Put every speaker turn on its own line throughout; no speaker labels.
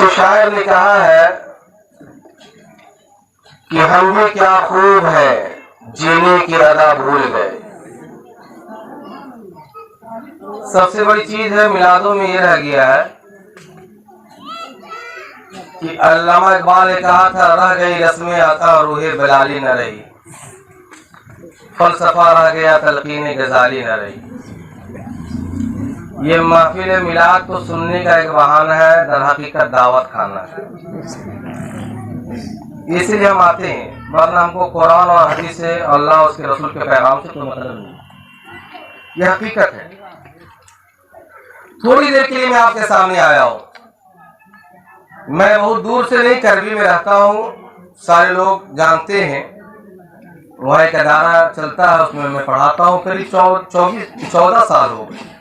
کسی شاعر نے کہا ہے کہ ہم بھی کیا خوب ہے جینے کی ادا بھول گئے. سب سے بڑی چیز ہے میلادوں میں یہ رہ گیا ہے کہ علامہ اقبال نے کہا تھا رہ گئی رسم عطا روح بلالی نہ رہی، فلسفہ رہ گیا تلقین غزالی نہ رہی. یہ محفل میلاد تو سننے کا ایک بہانہ ہے، در حقیقت دعوت کھانا ہے. اسی لیے ہم آتے ہیں، ورنہ ہم کو قرآن اور حدیث سے اللہ اور اس کے رسول کے پیغام سے کوئی مطلب نہیں. یہ حقیقت ہے. تھوڑی دیر کے لیے میں آپ کے سامنے آیا ہوں. میں بہت دور سے نہیں، کربی میں رہتا ہوں، سارے لوگ جانتے ہیں. وہاں ایک ادارہ چلتا ہے، اس میں میں پڑھاتا ہوں. قریب 14 سال ہو گئے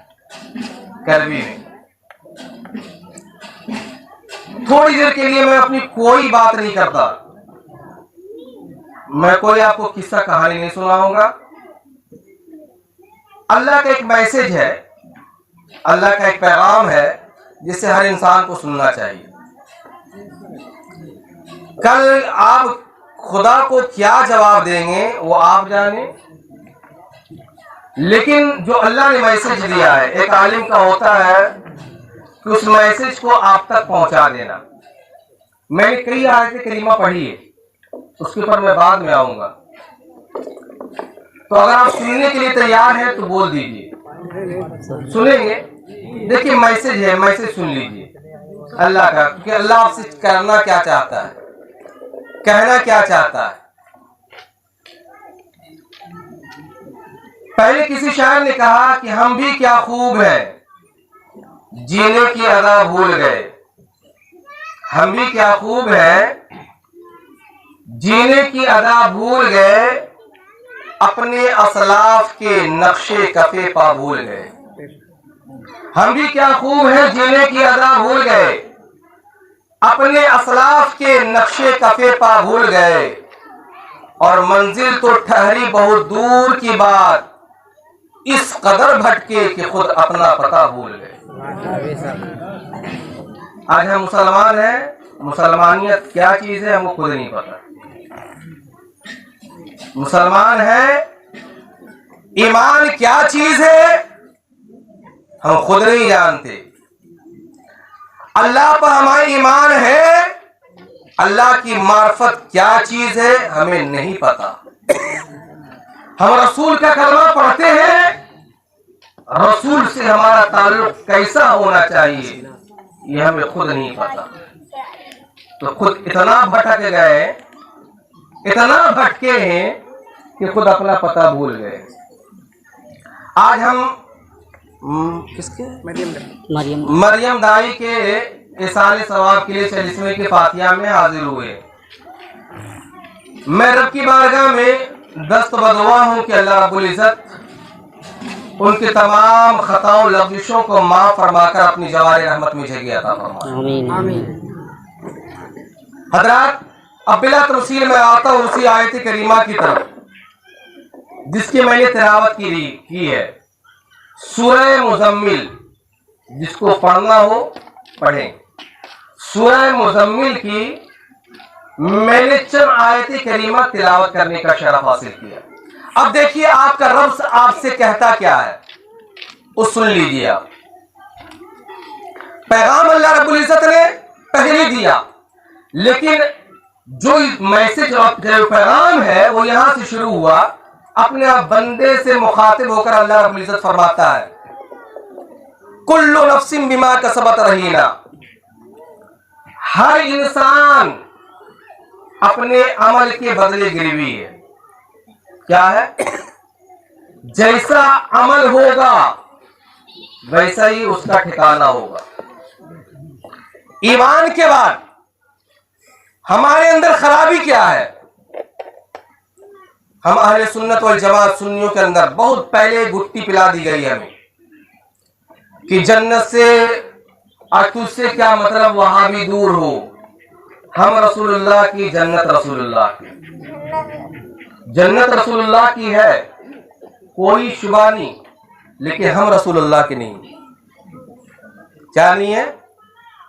کربی میں. تھوڑی دیر کے لیے میں اپنی کوئی بات نہیں کرتا، میں کوئی آپ کو قصہ کہانی نہیں سناؤں گا. اللہ کا ایک میسج ہے، اللہ کا ایک پیغام ہے جسے ہر انسان کو سننا چاہیے. کل آپ خدا کو کیا جواب دیں گے وہ آپ جانیں، لیکن جو اللہ نے میسج دیا ہے، ایک عالم کا ہوتا ہے کہ اس میسج کو آپ تک پہنچا دینا. میں نے کئی آیت کریمہ پڑھی ہے، اس کے اوپر میں بعد میں آؤں گا. تو اگر آپ سننے کے لیے تیار ہیں تو بول دیجیے. سنیں گے؟ دیکھیے میسج ہے، میسج سن لیجیے اللہ کا، کہ اللہ آپ سے کرنا کیا چاہتا ہے، کہنا کیا چاہتا ہے. پہلے کسی شاعر نے کہا کہ ہم بھی کیا خوب ہیں جینے کی ادا بھول گئے. ہم بھی کیا خوب ہیں جینے کی ادا بھول گئے، اپنے اسلاف کے نقش کفے پا بھول گئے. ہم بھی کیا خوب ہیں جینے کی ادا بھول گئے، اپنے اسلاف کے نقش کفے پا بھول گئے. اور منزل تو ٹھہری بہت دور کی بات، اس قدر بھٹکے کہ خود اپنا پتہ بھول گئے. آج ہم مسلمان ہیں، مسلمانیت کیا چیز ہے ہم کو خود نہیں پتا. مسلمان ہیں، ایمان کیا چیز ہے ہم خود نہیں جانتے. اللہ پر ہمارا ایمان ہے، اللہ کی معرفت کیا چیز ہے ہمیں نہیں پتا. ہم رسول کا کلمہ پڑھتے ہیں، رسول سے ہمارا تعلق کیسا ہونا چاہیے یہ ہمیں خود نہیں پتا. تو خود اتنا بھٹک گئے، اتنا بھٹکے ہیں کہ خود اپنا پتہ بھول گئے. آج ہم کس کے مریم دائی کے احسان ثواب کے لیے 40ویں کے فاتحہ میں حاضر ہوئے. میں رب کی بارگاہ میں دست بدعا ہوں کہ اللہ رب العزت ان کے تمام خطاؤں لغزشوں کو معاف فرما کر اپنی جوار رحمت میں جگہ عطا فرمائے. آمین. حضرات، اب بلا تفصیل میں آتا ہوں اسی آیت کریمہ کی طرف جس کی میں نے تلاوت کی ہے. سورہ مزمل، جس کو پڑھنا ہو پڑھیں. سورہ مزمل کی میں نے چند آیت کریمہ تلاوت کرنے کا شرف حاصل کیا. اب دیکھیے آپ کا رب آپ سے کہتا کیا ہے، وہ سن لیجیے. آپ پیغام اللہ رب العزت نے پہلے دیا، لیکن جو میسج اور پیغام ہے وہ یہاں سے شروع ہوا. اپنے بندے سے مخاطب ہو کر اللہ رب العزت فرماتا ہے کل نفس بما کسبت رہینا. ہر انسان اپنے عمل کے بدلے گروی ہے. کیا ہے؟ جیسا عمل ہوگا ویسا ہی اس کا ٹھکانہ ہوگا. ایمان کے بعد ہمارے اندر خرابی کیا ہے؟ ہم اہل سنت والجماعت سنیوں کے اندر بہت پہلے گٹی پلا دی گئی ہمیں کہ جنت سے اور تجھ سے کیا مطلب وہاں بھی دور ہو. ہم رسول اللہ کی، جنت رسول اللہ کی. جنت رسول اللہ کی ہے، کوئی شبہ نہیں، لیکن ہم رسول اللہ کے نہیں. کیا نہیں ہے؟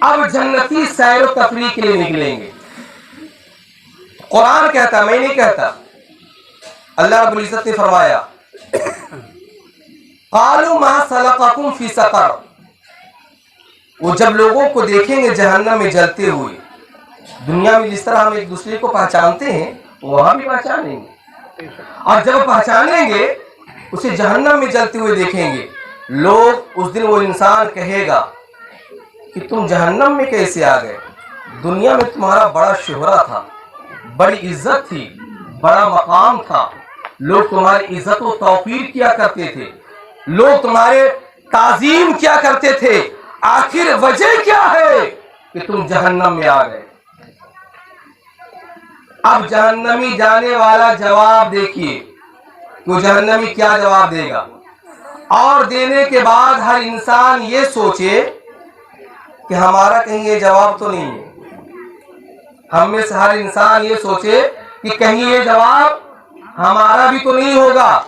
اب جنتی سیر و تفریح کے لیے نکلیں گے. قرآن کہتا، میں نہیں کہتا. اللہ رب العزت نے فرمایا قالوا ما سلککم فی سقر. وہ جب لوگوں کو دیکھیں گے جہنم میں جلتے ہوئے، دنیا میں جس طرح ہم ایک دوسرے کو پہچانتے ہیں وہاں بھی پہچانیں گے، اور جب پہچانیں گے اسے جہنم میں جلتے ہوئے دیکھیں گے. لوگ اس دن وہ انسان کہے گا کہ تم جہنم میں کیسے آ گئے؟ دنیا میں تمہارا بڑا شہرہ تھا، بڑی عزت تھی، بڑا مقام تھا، لوگ تمہاری عزت و توقیر کیا کرتے تھے، لوگ تمہارے تعظیم کیا کرتے تھے. آخر وجہ کیا ہے کہ تم جہنم میں آ گئے؟ اب جہنمی جانے والا جواب دیکھیے کہ جہنمی کیا جواب دے گا. اور دینے کے بعد ہر انسان یہ سوچے کہ ہمارا کہیں یہ جواب تو نہیں ہے. ہم میں سے ہر انسان یہ سوچے کہ کہیں یہ جواب ہمارا بھی تو نہیں ہوگا.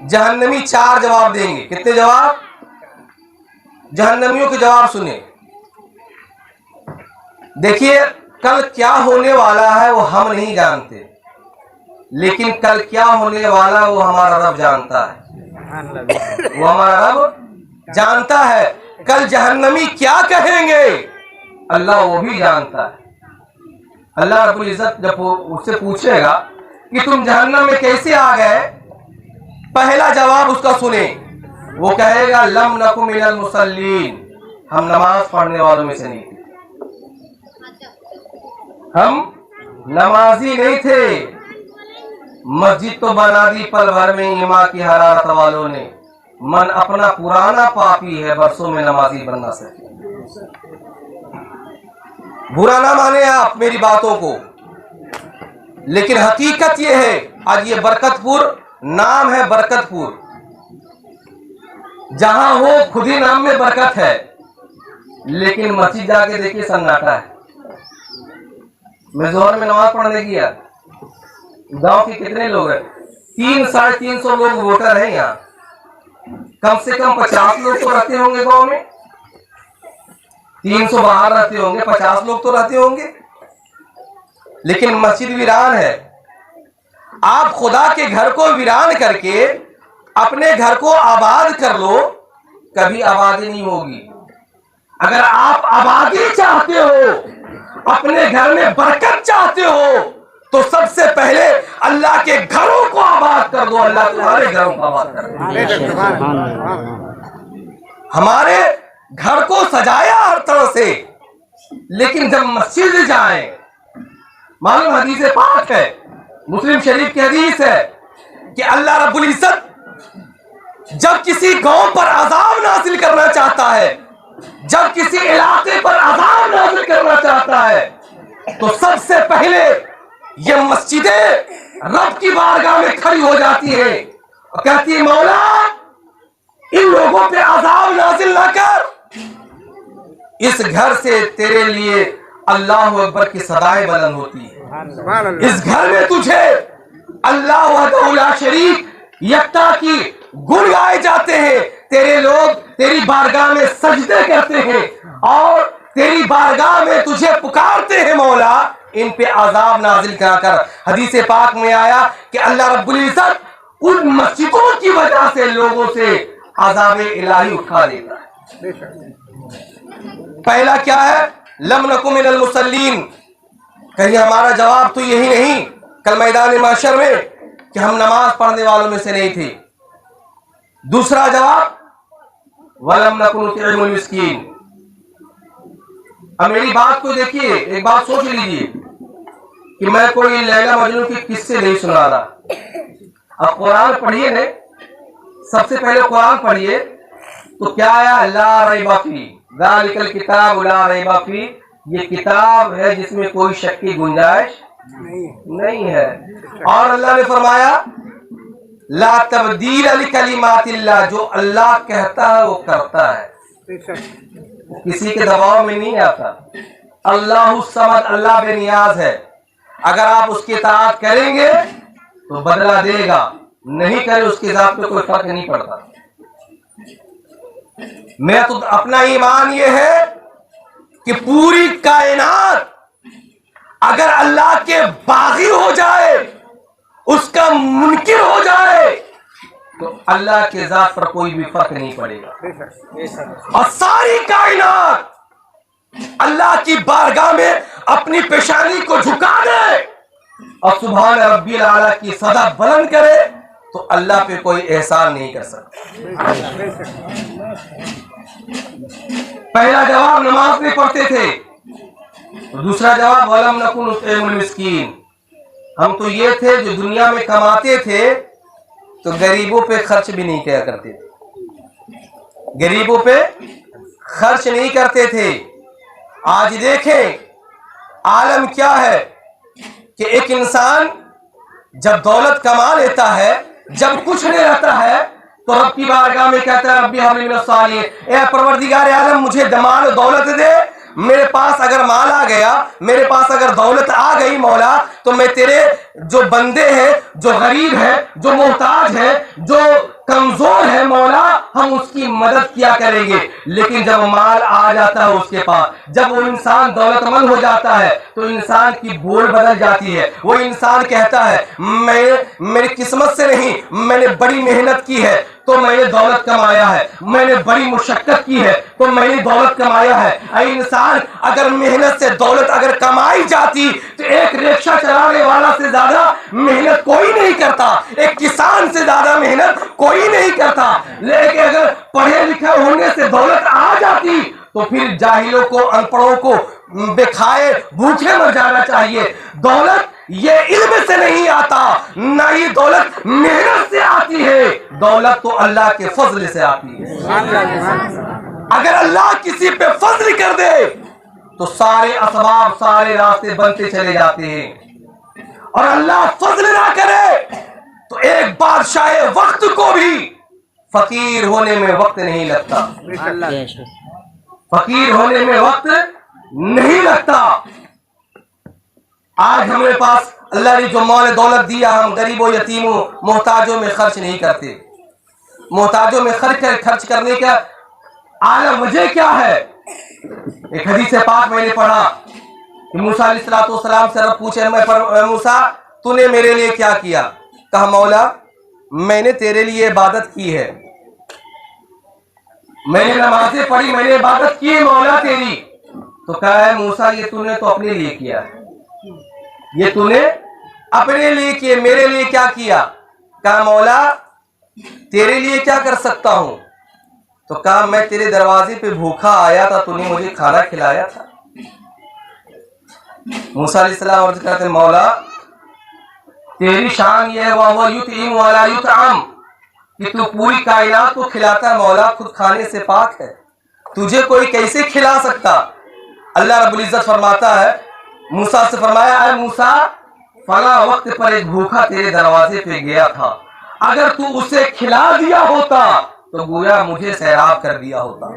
جہنمی 4 جواب دیں گے. کتنے جواب؟ جہنمیوں کے جواب سنیں. دیکھیے کل کیا ہونے والا ہے وہ ہم نہیں جانتے، لیکن کل کیا ہونے والا وہ ہمارا رب جانتا ہے. وہ ہمارا رب جانتا ہے. کل جہنمی کیا کہیں گے اللہ وہ بھی جانتا ہے. اللہ رب العزت جب اس سے پوچھے گا کہ تم جہنم میں کیسے آ گئے، پہلا جواب اس کا سنیں. وہ کہے گا لم نک من المصلین، ہم نماز پڑھنے والوں میں سے نہیں تھے، ہم نمازی نہیں تھے. مسجد تو بنا دی پل بھر میں ایمان کی حرارت والوں نے، من اپنا پرانا پاپی ہے برسوں میں نمازی بن نہ سکے. برا نہ مانے آپ میری باتوں کو، لیکن حقیقت یہ ہے. آج یہ برکت پور نام ہے، برکت پور جہاں ہو خود ہی نام میں برکت ہے، لیکن مسجد جا کے دیکھیے سناٹا ہے. میں ظہر میں نماز پڑھنے گیا، گاؤں کے کتنے لوگ ہیں؟ 300-350 لوگ ووٹر ہیں یہاں. کم سے کم 50 لوگ تو رہتے ہوں گے گاؤں میں. 300 باہر رہتے ہوں گے، 50 لوگ تو رہتے ہوں گے، لیکن مسجد ویران ہے. آپ خدا کے گھر کو ویران کر کے اپنے گھر کو آباد کر لو، کبھی آبادی نہیں ہوگی. اگر آپ آبادی چاہتے ہو، اپنے گھر میں برکت چاہتے ہو، تو سب سے پہلے اللہ کے گھروں کو آباد کر دو. اللہ تمہارے گھروں کو آباد کر دو. ہمارے گھر کو سجایا ہر طرح سے، لیکن جب مسجد جائیں، معلوم حدیث پاک ہے، مسلم شریف کی حدیث ہے کہ اللہ رب العزت جب کسی قوم پر عذاب نازل کرنا چاہتا ہے، جب کسی علاقے پر عذاب نازل کرنا چاہتا ہے، تو سب سے پہلے یہ مسجدیں رب کی بارگاہ میں کھڑی ہو جاتی ہیں اور کہتی ہے مولا ان لوگوں پہ عذاب نازل نہ کر. اس گھر سے تیرے لیے اللہ اکبر کی صدائیں بلند ہوتی ہیں. اس گھر میں تجھے اللہ وحدہ لا شریک یکتا کی گن گائے جاتے ہیں. تیرے لوگ تیری بارگاہ میں سجدے کرتے ہیں اور تیری بارگاہ میں تجھے پکارتے ہیں مولا ان پہ عذاب نازل کرا کر. حدیث پاک میں آیا کہ اللہ رب العزت ان مسجدوں کی وجہ سے لوگوں سے عذاب الہی اٹھا لیتا ہے. پہلا کیا ہے؟ لم نک من المصلین. کہیں ہمارا جواب تو یہی نہیں کل میدان محشر میں کہ ہم نماز پڑھنے والوں میں سے نہیں تھے. دوسرا جواب وَلَمْ نَكُنْ نُطْعِمُ الْمِسْكِينَ. اب میری بات کو دیکھیے، ایک بات سوچ لیجیے کہ میں کوئی لیلا مجنون کی قصے نہیں سنا رہا. اب قرآن پڑھیے نا، سب سے پہلے قرآن پڑھیے تو کیا آیا؟ لا ریب فیہ ذالک الکتاب لا ریب فیہ. یہ کتاب ہے جس میں کوئی شک کی گنجائش نہیں ہے. اور اللہ نے فرمایا لا تبدیل لکلمات اللہ. جو اللہ کہتا ہے وہ کرتا ہے، کسی کے دباؤ میں نہیں آتا. اللہ الصمد، اللہ بے نیاز ہے. اگر آپ اس کی اطاعت کریں گے تو بدلہ دے گا، نہیں کرے اس کی ذات پہ کوئی فرق نہیں پڑتا. میرا تو اپنا ایمان یہ ہے کہ پوری کائنات اگر اللہ کے باغی ہو جائے, اس کا منکر ہو جائے, تو اللہ کے ذات پر کوئی بھی فرق نہیں پڑے گا. اور ساری کائنات اللہ کی بارگاہ میں اپنی پیشانی کو جھکا دے اور سبحان ربی الاعلی کی صدا بلند کرے, تو اللہ پہ کوئی احسان نہیں کر سکتا. پہلا جواب نماز نہیں پڑھتے تھے, دوسرا جواب وَلَمْ نَكُنْ نُطْعِمُ الْمِسْكِينَ, ہم تو یہ تھے جو دنیا میں کماتے تھے تو غریبوں پہ خرچ بھی نہیں کیا کرتے تھے, غریبوں پہ خرچ نہیں کرتے تھے. آج دیکھیں عالم کیا ہے کہ ایک انسان جب دولت کما لیتا ہے, جب کچھ نہیں رہتا ہے, تو رب کی بارگاہ میں کہتا ہے ربی ہب لی من الصالحین, اے پروردگار عالم مجھے مال و دولت دے. میرے پاس اگر مال آ گیا, میرے پاس اگر دولت آ گئی مولا, تو میں تیرے جو بندے ہیں, جو غریب ہیں, جو محتاج ہیں, جو کمزور ہے مولا, ہم اس کی مدد کیا کریں گے. لیکن جب مال آ جاتا ہے اس کے پاس, جب وہ انسان دولت مند ہو جاتا ہے, تو انسان کی بول بدل جاتی ہے. وہ انسان کہتا ہے میں میری قسمت سے نہیں, میں نے بڑی محنت کی ہے تو میں نے دولت کمایا ہے, میں نے بڑی مشقت کی ہے تو میں نے دولت کمایا ہے. اے انسان, اگر محنت سے دولت اگر کمائی جاتی تو ایک رکشہ چلانے والا سے زیادہ محنت کوئی نہیں کرتا, ایک کسان سے زیادہ محنت کوئی نہیں کرتا. لیکن اگر پڑھے لکھے ہونے سے دولت آ جاتی تو پھر جاہلوں کو, ان پڑھوں کو بے کھائے بھوکے مر جانا چاہیے. دولت یہ علم سے نہیں آتا, نہ یہ دولت محنت سے آتی ہے, دولت تو اللہ کے فضل سے آتی ہے. اگر اللہ کسی پہ فضل کر دے تو سارے اسباب, سارے راستے بنتے چلے جاتے ہیں. اور اللہ فضل نہ کرے تو ایک بادشاہ وقت کو بھی فقیر ہونے میں وقت نہیں لگتا, فقیر ہونے میں وقت نہیں لگتا. آج ہمارے پاس اللہ نے جو مال دولت دیا, ہم غریبوں, یتیموں, محتاجوں میں خرچ نہیں کرتے. محتاجوں میں خرچ کرنے کا اعلیٰ وجہ کیا ہے؟ ایک حدیث پاک میں نے پڑھا کہ موسیٰ علیہ السلام سے رب پوچھے, موسیٰ تو نے میرے لیے کیا کیا؟ کہا مولا میں نے تیرے لیے عبادت کی ہے, میں نے نمازیں پڑھی, میں نے عبادت کی ہے مولا تیری. تو کہا ہے موسیٰ یہ تو نے تو اپنے لیے کیا ہے, یہ تو نے اپنے لیے کیے, میرے لیے کیا کیا؟ کہا مولا تیرے لیے کیا کر سکتا ہوں؟ تو کہا میں تیرے دروازے پہ بھوکا آیا تھا, تو نے مجھے کھانا کھلایا تھا. موسیٰ علیہ السلام عرض کرتے مولا تیری شان یہ ہے وَهُوَ يُطْعِمُ وَلَا يُطْعَمُ, کہ تو پوری کائنات کو کھلاتا ہے مولا, خود کھانے سے پاک ہے, تجھے کوئی کیسے کھلا سکتا؟ اللہ رب العزت فرماتا ہے, موسیٰ سے فرمایا اے موسیٰ فلاں وقت پر ایک بھوکا تیرے دروازے پہ گیا تھا, اگر تو اسے کھلا دیا ہوتا تو گویا مجھے سیراب کر دیا ہوتا.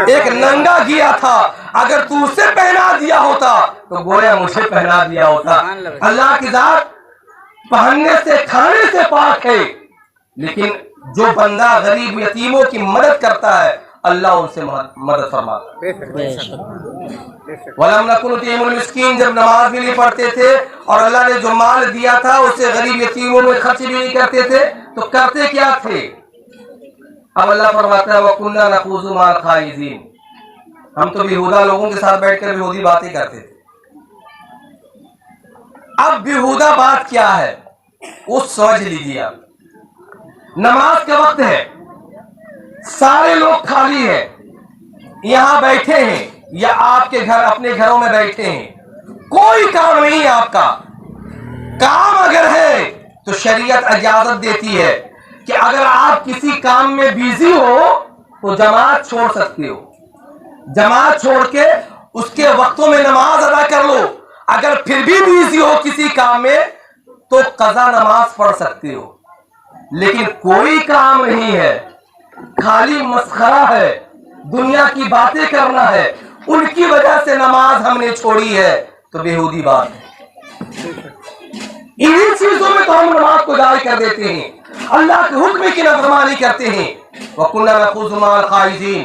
ایک ننگا گیا تھا, اگر تو اسے پہنا دیا ہوتا تو گویا مجھے پہنا دیا ہوتا. اللہ کی ذات پہننے سے کھانے سے پاک ہے, لیکن جو بندہ غریب یتیموں کی مدد کرتا ہے اللہ ان سے مدد فرماتا ہے. وَلَمْ نَكُنْ نُطْعِمُ الْمِسْكِينَ, جب نماز بھی نہیں پڑھتے تھے اور اللہ نے جو مال دیا تھا اسے غریب یتیموں میں خرچ بھی نہیں کرتے تھے, تو کرتے کیا تھے؟ اب اللہ فرماتا ہے وَكُنَّا نَخُوضُ مَعَ الْخَائِضِينَ, ہم تو بیہودہ لوگوں کے ساتھ بیٹھ کر بیہودی باتیں کرتے تھے. اب بیہودہ بات کیا ہے وہ سمجھ لیجیے. آپ نماز کا وقت ہے, سارے لوگ خالی ہیں, یہاں بیٹھے ہیں یا آپ کے گھر اپنے گھروں میں بیٹھے ہیں, کوئی کام نہیں ہے آپ کا. کام اگر ہے تو شریعت اجازت دیتی ہے کہ اگر آپ کسی کام میں بیزی ہو تو جماعت چھوڑ سکتے ہو, جماعت چھوڑ کے اس کے وقتوں میں نماز ادا کر لو. اگر پھر بھی بیزی ہو کسی کام میں تو قضا نماز پڑھ سکتے ہو. لیکن کوئی کام نہیں ہے, خالی مسخرہ ہے, دنیا کی باتیں کرنا ہے, ان کی وجہ سے نماز ہم نے چھوڑی ہے, تو بیہودی بات ہے. انہی چیزوں میں تو ہم نماز کو ضائع کر دیتے ہیں, اللہ کے حکم کی نافرمانی کرتے ہیں. وَكُنَّا نَخُوضُ مَعَ الْخَائِضِينَ.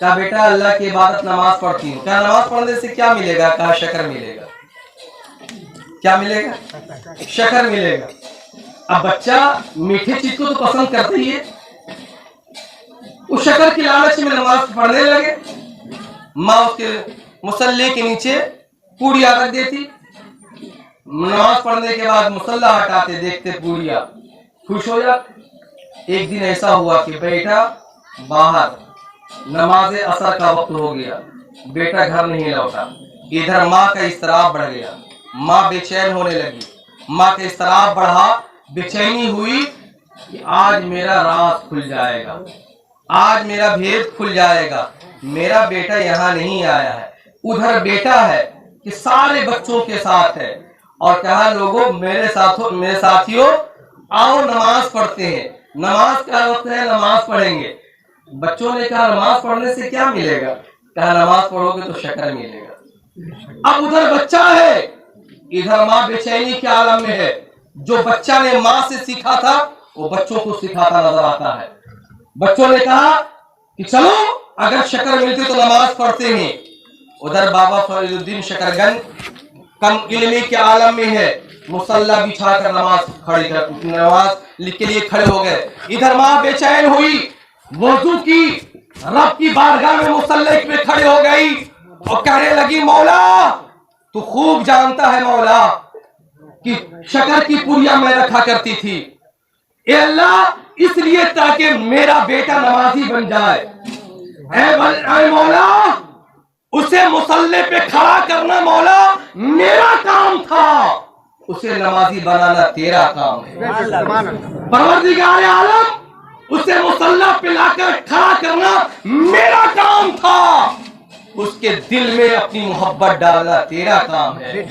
کہا بیٹا اللہ کی عبادت نماز پڑھتی ہوں. کہا نماز پڑھنے سے کیا ملے گا؟ کہا شکر ملے گا. کیا ملے گا؟ شکر ملے گا. اب بچہ میٹھی چیز کو تو پسند کرتا ہی ہے. اس شکر کی لالچ میں نماز پڑھنے لگے. ماں اس کے مصلی کے نیچے پوڑیاں رکھ دیتی. نماز پڑھنے کے بعد مصلی ہٹاتے دیکھتے پوڑیاں، خوش ہو جاتے. ایک دن ایسا ہوا کہ بیٹا باہر نماز عصر کا وقت ہو گیا، بیٹا گھر نہیں لوٹا. ادھر ماں کا اضطراب بڑھ گیا، ماں بے چین ہونے لگی. ماں کا اضطراب بڑھا، بے چینی ہوئی کہ آج میرا راز کھل جائے گا، آج میرا بھید کھل جائے گا. میرا بیٹا یہاں نہیں آیا ہے، ادھر بیٹا ہے کہ سارے بچوں کے ساتھ ہے. اور کہا لوگوں میرے ساتھیوں آؤ نماز پڑھتے ہیں. نماز کا وقت ہے، نماز پڑھیں گے. بچوں نے کہا نماز پڑھنے سے کیا ملے گا؟ کہا نماز پڑھو گے تو شکر ملے گا. اب ادھر بچہ ہے، ادھر ماں بے چینی کے عالم میں ہے. جو بچہ نے ماں سے سیکھا تھا وہ بچوں کو سکھاتا نظر آتا ہے. بچوں نے کہا کہ چلو اگر شکر ملتی تو نماز پڑھتے ہیں. ادھر بابا فرید الدین شکرگن کم علمی کے عالم میں ہے، مصلی بچھا کر نماز کے لیے کھڑے ہو گئے. ادھر ماں بے چین ہوئی، وضو کی، رب کی بارگاہ میں مصلی میں کھڑے ہو گئی اور کہنے لگی مولا تو خوب جانتا ہے مولا کہ شکر کی پوریاں میں رکھا کرتی تھی. اے اللہ اس لیے تاکہ میرا بیٹا نمازی بن جائے. اے مولا اسے مصلی پہ کھڑا کرنا مولا میرا کام تھا، اسے نمازی بنانا تیرا کام ہے. پروردگار عالم اسے مصلی پہ لا کر کھڑا کرنا میرا کام تھا، اس کے دل میں اپنی محبت ڈالنا تیرا کام ہے.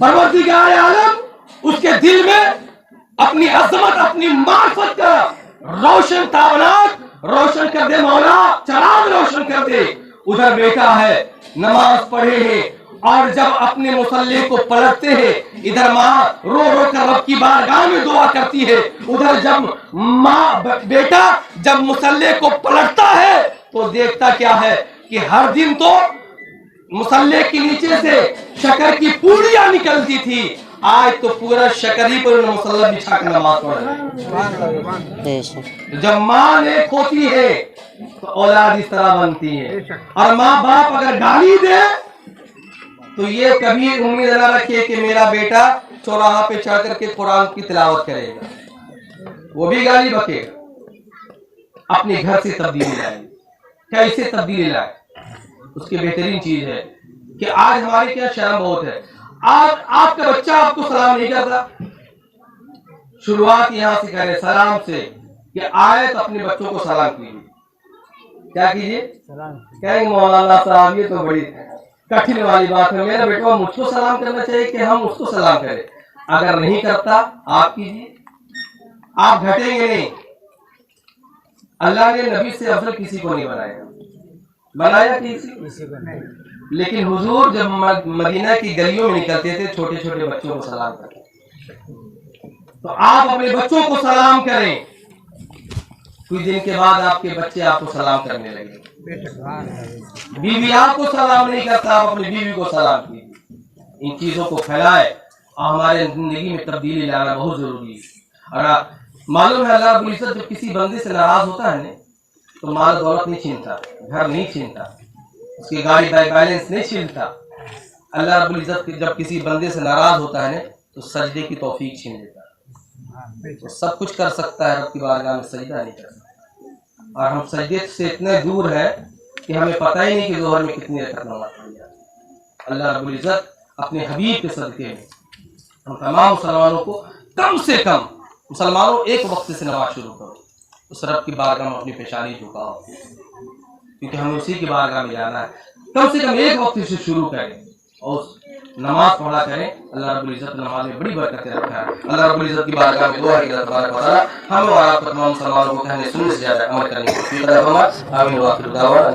پروردگار عالم اس کے دل میں اپنی عظمت، اپنی معرفت کا روشن تابناک روشن کر دے مولا، چراغ روشن کر دے. ادھر بیٹا ہے، نماز پڑھے ہیں اور جب اپنے مصلی کو پلٹتے ہیں ادھر ماں رو رو کر رب کی بارگاہ میں دعا کرتی ہے. ادھر جب بیٹا جب مصلی کو پلٹتا ہے تو دیکھتا کیا ہے کہ ہر دن تو مصلی کے نیچے سے شکر کی پوڑیاں نکلتی تھی، آج تو پورا شکر ہی پر مصلی بچھا کر نماز پڑھ رہے. جب ماں نیک ہوتی ہے تو اولاد اس طرح بنتی ہے. اور ماں باپ اگر گالی دے تو یہ کبھی امید نہ رکھے کہ میرا بیٹا چوراہا پہ چڑھ کر کے قرآن کی تلاوت کرے گا، وہ بھی گالی بکے گا. اپنے گھر سے تبدیلی لائے. کیسے تبدیلی لائے؟ اس کی بہترین چیز ہے کہ آج ہمارے کیا شرم بہت ہے. آج آپ کا بچہ آپ کو سلام نہیں کرتا. شروعات یہاں سے کرے سلام سے کہ آئے تو اپنے بچوں کو سلام کیجیے. کیا کیجیے؟ کہیں گے مولانا صاحب یہ تو بڑی کٹھن والی بات ہے، میرا بیٹا مجھ کو سلام کرنا چاہیے کہ ہم اس کو سلام کریں. اگر نہیں کرتا آپ کیجیے، آپ گھٹیں گے نہیں. اللہ نے نبی سے افضل کسی کو نہیں بنایا کسی کو نہیں. لیکن حضور جب مدینہ کی گلیوں میں نکلتے تھے چھوٹے چھوٹے بچوں کو سلام کرتے، تو آپ اپنے بچوں کو سلام کریں. کچھ دن کے بعد آپ کے بچے آپ کو سلام کرنے لگے. بیوی آپ کو سلام نہیں کرتا، آپ اپنی بیوی کو سلام کیجیے. ان چیزوں کو پھیلائے اور ہمارے زندگی میں تبدیلی لانا بہت ضروری ہے. اور معلوم ہے اللہ رب العزت جب کسی بندے سے ناراض ہوتا ہے تو مال دولت نہیں چھینتا، گھر نہیں چھینتا، اس کی گاڑی بیلنس نہیں چھینتا. اللہ رب العزت جب کسی بندے سے ناراض ہوتا ہے تو سجدے کی توفیق چھین لیتا ہے. وہ سب کچھ کر سکتا ہے، رب کی بارگاہ میں سجدہ نہیں کر سکتا. اور ہم سجدے سے اتنے دور ہیں کہ ہمیں پتہ ہی نہیں کہ ظہر میں کتنی رکعت نماز پڑھی جاتی ہے. اللہ رب العزت اپنے حبیب کے صدقے میں ہم تمام مسلمانوں کو کم سے کم مسلمانوں ایک وقت سے نماز شروع کرو، اس رب کی بارگاہ میں اپنی پیشانی جھکاؤ، کیونکہ ہمیں اسی کی بارگاہ میں جانا ہے. کم سے کم ایک وقت سے شروع کریں اور نماز پڑھا کریں. اللہ رب العزت نماز میں بڑی برکتیں رکھا ہے. اللہ رب العزت کی بارگاہ میں دعا ہے کہ اللہ تبارک و تعالی ہم اور آپ تمام مسلمانوں کو کہنے سننے سے زیادہ عمل کرنے کی توفیق عطا فرمائے. آمین. وآخر دعوانا